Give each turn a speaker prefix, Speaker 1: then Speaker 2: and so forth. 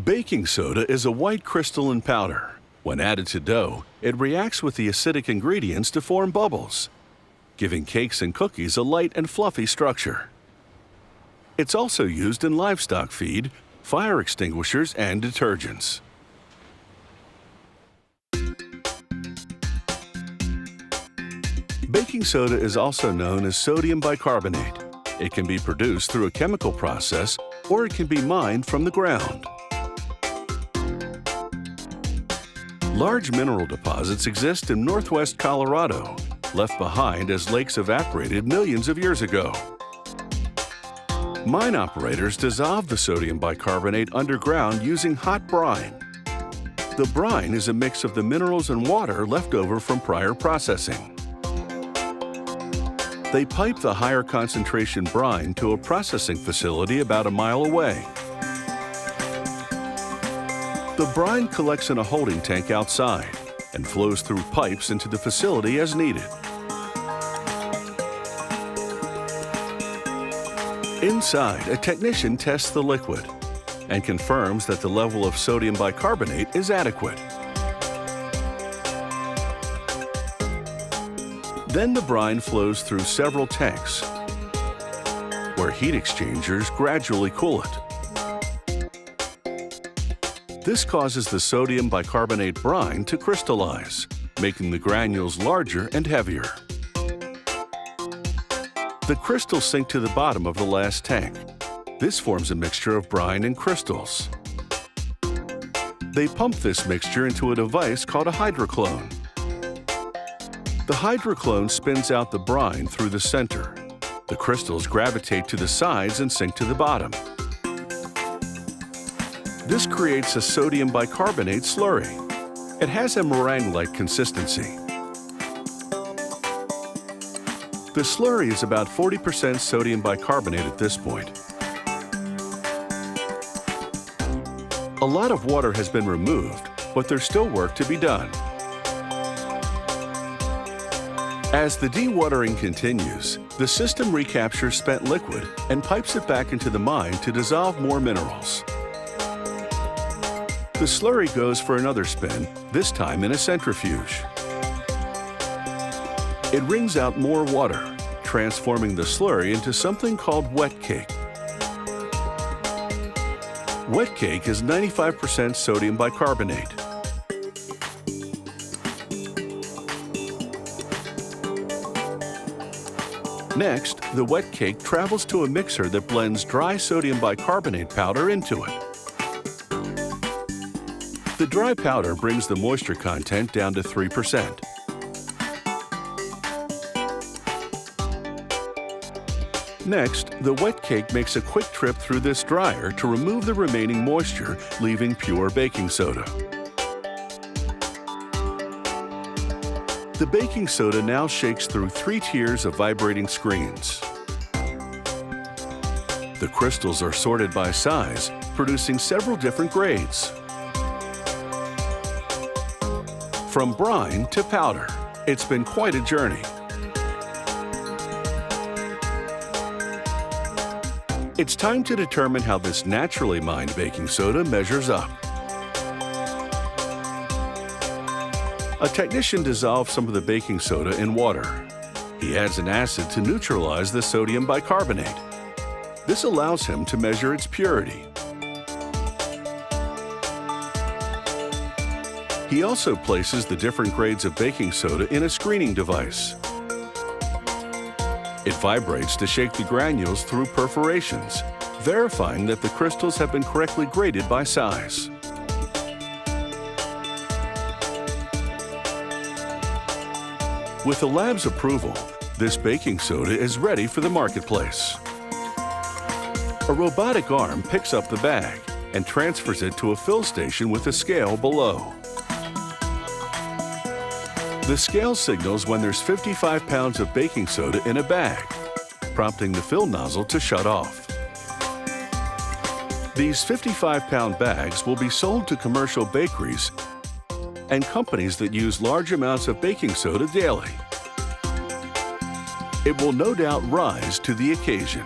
Speaker 1: Baking soda is a white crystalline powder. When added to dough, it reacts with the acidic ingredients to form bubbles, giving cakes and cookies a light and fluffy structure. It's also used in livestock feed, fire extinguishers, and detergents. Baking soda is also known as sodium bicarbonate. It can be produced through a chemical process, or it can be mined from the ground. Large mineral deposits exist in northwest Colorado, left behind as lakes evaporated millions of years ago. Mine operators dissolve the sodium bicarbonate underground using hot brine. The brine is a mix of the minerals and water left over from prior processing. They pipe the higher concentration brine to a processing facility about a mile away. The brine collects in a holding tank outside and flows through pipes into the facility as needed. Inside, a technician tests the liquid and confirms that the level of sodium bicarbonate is adequate. Then the brine flows through several tanks, where heat exchangers gradually cool it. This causes the sodium bicarbonate brine to crystallize, making the granules larger and heavier. The crystals sink to the bottom of the last tank. This forms a mixture of brine and crystals. They pump this mixture into a device called a hydroclone. The hydroclone spins out the brine through the center. The crystals gravitate to the sides and sink to the bottom. This creates a sodium bicarbonate slurry. It has a meringue-like consistency. The slurry is about 40% sodium bicarbonate at this point. A lot of water has been removed, but there's still work to be done. As the dewatering continues, the system recaptures spent liquid and pipes it back into the mine to dissolve more minerals. The slurry goes for another spin, this time in a centrifuge. It wrings out more water, transforming the slurry into something called wet cake. Wet cake is 95% sodium bicarbonate. Next, the wet cake travels to a mixer that blends dry sodium bicarbonate powder into it. The dry powder brings the moisture content down to 3%. Next, the wet cake makes a quick trip through this dryer to remove the remaining moisture, leaving pure baking soda. The baking soda now shakes through 3 tiers of vibrating screens. The crystals are sorted by size, producing several different grades. From brine to powder, it's been quite a journey. It's time to determine how this naturally mined baking soda measures up. A technician dissolves some of the baking soda in water. He adds an acid to neutralize the sodium bicarbonate. This allows him to measure its purity. He also places the different grades of baking soda in a screening device. It vibrates to shake the granules through perforations, verifying that the crystals have been correctly graded by size. With the lab's approval, this baking soda is ready for the marketplace. A robotic arm picks up the bag and transfers it to a fill station with a scale below. The scale signals when there's 55 pounds of baking soda in a bag, prompting the fill nozzle to shut off. These 55-pound bags will be sold to commercial bakeries and companies that use large amounts of baking soda daily. It will no doubt rise to the occasion.